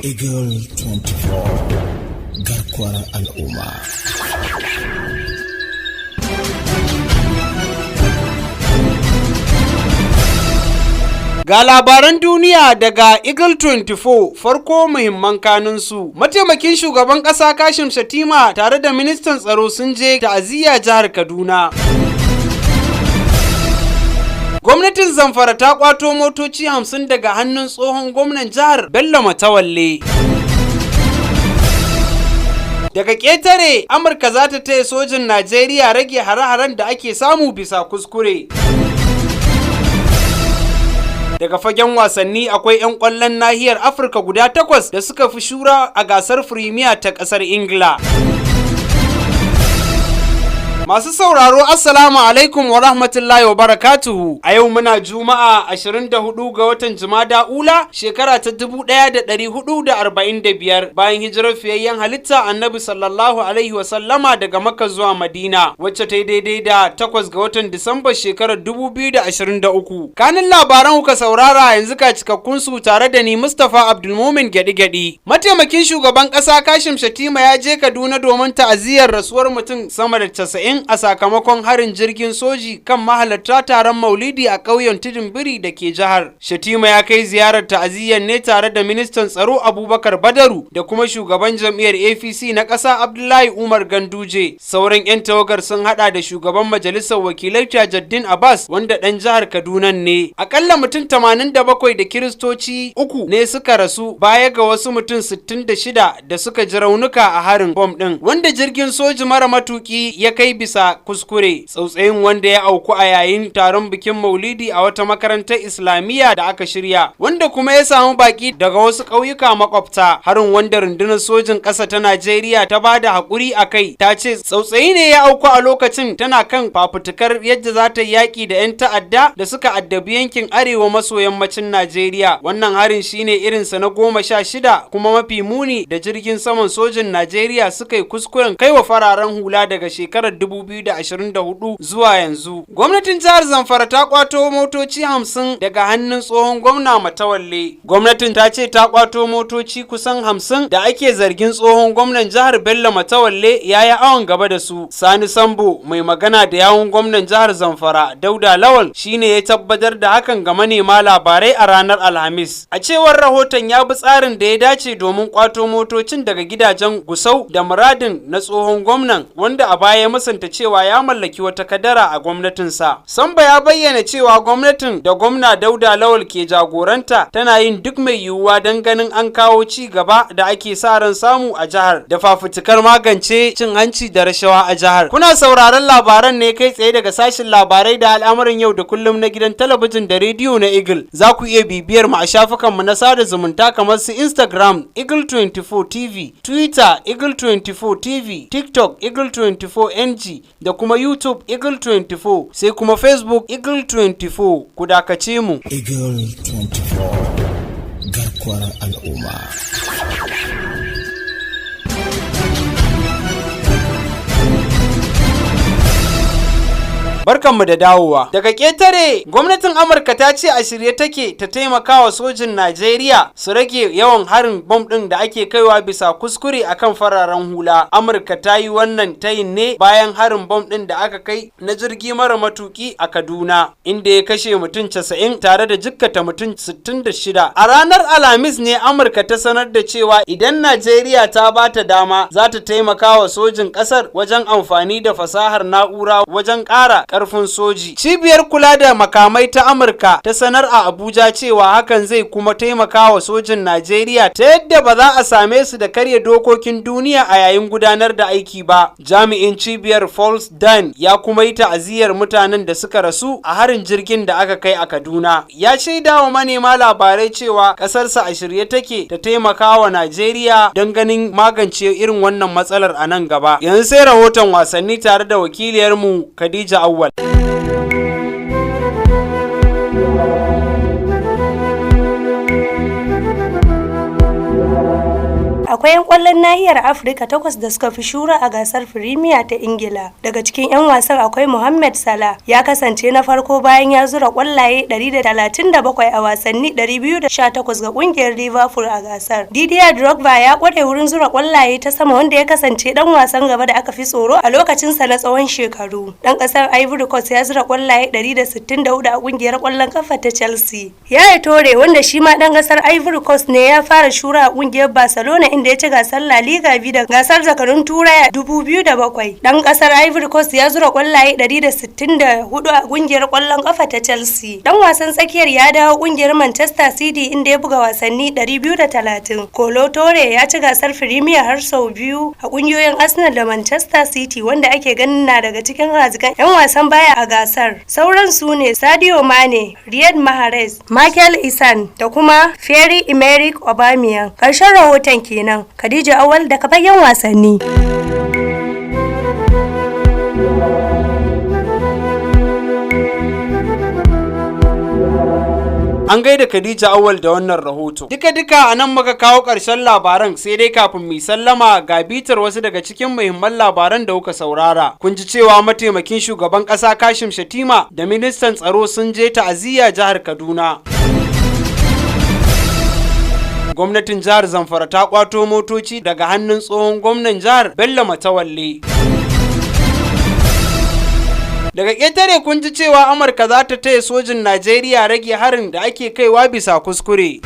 Eagle 24 garkuwar al'umma. Ga labaran duniya daga Eagle 24 farko muhimman kanunsu. Mataimakin shugaban ƙasa Kashim Shettima tare da ministan tsaro sun je ta'aziyya jihar Kaduna. Gwamnatin Zamfara ta kwato motoci 50 daga hannun tsohon gwamnan jihar Bello Matawalle. Daga ƙetare, Amurka za ta taya sojin Najeriya rage hare-haren da ake samu bisa kuskure. Daga fagen wasanni akwai 'yan ƙwallon nahiyar Afirka guda 8 da suka fi shura a gasar Firimiya ta ƙasar Ingila. Masu sauraro Assalamu alaikum wa rahmatullahi wa barakatuhu. A yau muna Juma'a 24 ga watan Jumada Ula shekara ta 1445 bayan hijirar fiyayyen halitta Annabi sallallahu alaihi wa sallama daga Makka zuwa Madina, wacce ta yi daidai da 8 ga watan Disamba shekarar 2023. Kanin labaran kuka saurara yanzu ka cikakkun su tare da ni Mustapha Abdulmumin Gyaɗi-Gyaɗi. Mataimakin shugaban ƙasa Kashim Shettima ya je Kaduna domin ta'aziyar rasuwar mutum sama da 90 a sakamakon harin jirgin soji kan mahalarta taron maulidi a ƙauyen Tudun Biri da ke jihar. Shettima ya kai ziyarar ta'aziyyar ne tare da ministan tsaro Abubakar Badaru da kuma shugaban jam'iyyar APC na ƙasa Abdullahi Umar Ganduje. Sauran 'yan tawagar sun hada da shugaban majalisar wakilai Tajuddin Abbas wanda ɗan jihar Kaduna ne. Akalla mutum 87 da Kiristoci 3 ne suka rasu baya ga wasu mutum 66 da suka ji raunuka a harin bom ɗin wanda jirgin soji mara matuki ya kai bisa kuskure. Tsautsayin wanda ya auku a yayin taron bikin maulidi a wata makarantar islamiyya da aka shirya wanda kuma ya samu baki daga wasu ƙauyuka makwabta. Harin wanda rundunar sojin ƙasa ta Najeriya ta ba da haƙuri a kai ta ce tsautsayi ne ya auku a lokacin tana kan fafutukar yadda za ta yaƙi da 'yan ta'adda da suka addabi yankin arewa maso yammacin Najeriya. Wannan harin shine irinsa na 16 kuma mafi muni da jirgin saman sojin Najeriya suka yi kuskuren kaiwa fararen hula daga shekarar 2024 zuwa yanzu. Gwamnatin jihar Zamfara ta kwato motoci 50 daga hannun tsohon gwamna Matawalle. Gwamnatin ta ce ta kwato motoci kusan 50 da ake zargin tsohon gwamnan jihar Bello Matawalle ya yi awon gaba da su. Sani Sambo mai magana da yawun gwamnan jihar Zamfara Dauda Lawal shine ya tabbatar da hakan ga manema labarai a ranar Alhamis. A cewar rahoton ya bi tsarin da ya dace domin kwato motocin daga gidajen Gusau da Muradin na tsohon gwamnan wanda a baya musanta cewa ya mallaki wata kadara a gwamnatinsa. Samba ya bayyana cewa gwamnatin da gwamna Dauda Lawal ke jagoranta tana yin duk mai yiwuwa don ganin an kawo ci gaba da ake sa ran samu a jihar da fafutukar magance cin hanci da rashawa a jihar. Kuna sauraron labaran ne kai tsaye daga sashin labarai da al'amuran yau da kullum na gidan talabijin da rediyo na Eagle. Za ku iya bibiyar mu a shafukanmu na sada zumunta kamar su Instagram Eagle 24 TV, Twitter Eagle 24 TV, TikTok Eagle 24 NG da kuma YouTube Eagle 24 sai kuma Facebook Eagle 24 ku dakace mu. Eagle 24 garkuwar al'umma. Barkanmu da dawowa. Daga ƙetare, gwamnatin Amurka ta ce a shirye take ta taimaka wa sojin Najeriya su rage yawan harin bom ɗin da ake kaiwa bisa kuskure akan fararen hula. Amurka ta yi wannan tayin ne bayan harin bom ɗin da aka kai na jirgi mara matuki a Kaduna, inda ya kashe mutum 90 tare da jikkata mutum 66. A ranar Alhamis ne Amurka ta sanar da cewa idan Najeriya ta ba ta dama za ta taimaka wa sojin ƙasar wajen amfani da fasahar na'ura wajen ƙara ƙarfin soji. Cibiyar kula da makamai ta Amurka ta sanar a Abuja cewa hakan zai kuma taimaka wa sojin Najeriya ta yadda ba za a same su da karya dokokin duniya a yayin gudanar da aiki ba. Jami'in cibiyar Falls Dan ya kuma yi ta'aziyar mutanen da suka rasu a harin jirgin da aka kai a Kaduna. Ya shaida wa manema labarai cewa ƙasarsa a shirye take ta taimaka wa Najeriya don ganin magance irin wannan matsalar a nan gaba. Yanzu sai rahoton wasanni tare da wakiliyarmu Khadija Awwal. A akwai 'yan kwallon nahiyar Afirka 8 da suka fi shura a gasar Firimiya ta Ingila. Daga cikin 'yan wasan akwai Mohamed Salah, ya kasance na farko bayan ya zura kwallaye 137 a wasanni 218 ga kungiyar Liverpool a gasar. Didier Drogba ya kware wurin zura kwallaye ta sama, wanda ya kasance dan wasan gaba da aka fi tsoro a lokacin sa na tsawon shekaru. Dan kasar Ivory Coast ya zura kwallaye 164 a kungiyar kwallon kafa ta Chelsea. Yaya Toure, wanda shi ma dan kasar Ivory Coast ne, ya fara shura a kungiyar Barcelona inda ya ci gasar La Liga biyu da gasar zakarun Turai 2007. Dan kasar Ivory Coast ya zura kwallaye 164 a kungiyar kwallon kafa ta Chelsea. Dan wasan tsakiyar ya dawo kungiyar Manchester City inda ya buga wasanni 230. Kolo Toure ya ci gasar Premier har sau biyu a kungiyoyin Arsenal da Manchester City, wanda ake ganin na daga cikin hazikan 'yan wasan baya a gasar. Sauran su ne Sadio Mane, Riyad Mahrez, Michael Essien da kuma Pierre-Emerick Aubameyang. Karshen rahoton kenan. Khadija Awal daga fagen wasanni. An gaida Khadija Awal da wannan rahoto. Duka a nan muka kawo ƙarshen labaran, sai dai kafin mu sallama ga bitar wasu daga cikin muhimman labaran da kuka saurara. Kun ji cewa mataimakin shugaban ƙasa Kashim Shettima da ministan tsaro sun je ta'aziyya jihar Kaduna. Gwamnatin jihar Zamfara ta kwato motoci daga hannun tsohon gwamnan jihar Bello Matawalle. Daga ƙetare kun ji cewa Amurka za ta taya sojin Najeriya rage harin da ake kaiwa bisa kuskure.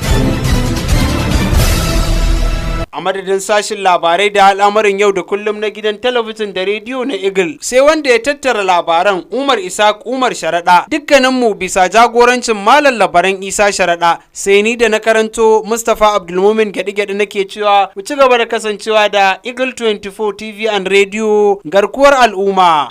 A madadin sashin labarai da al'amarin yau da kullum na gidan talabijin da rediyo na Eagle, sai wanda ya tattara labaran Umar Isaac Umar Sharaɗa, dukkaninmu bisa jagorancin Malam Labaran Isa Sharaɗa, sai ni da na karanto Mustapha Abdulmumin Gyaɗi-Gyaɗi nake cewa ku ci gaba da kasancewa da Eagle 24 TV and Radio, garkuwar al'umma.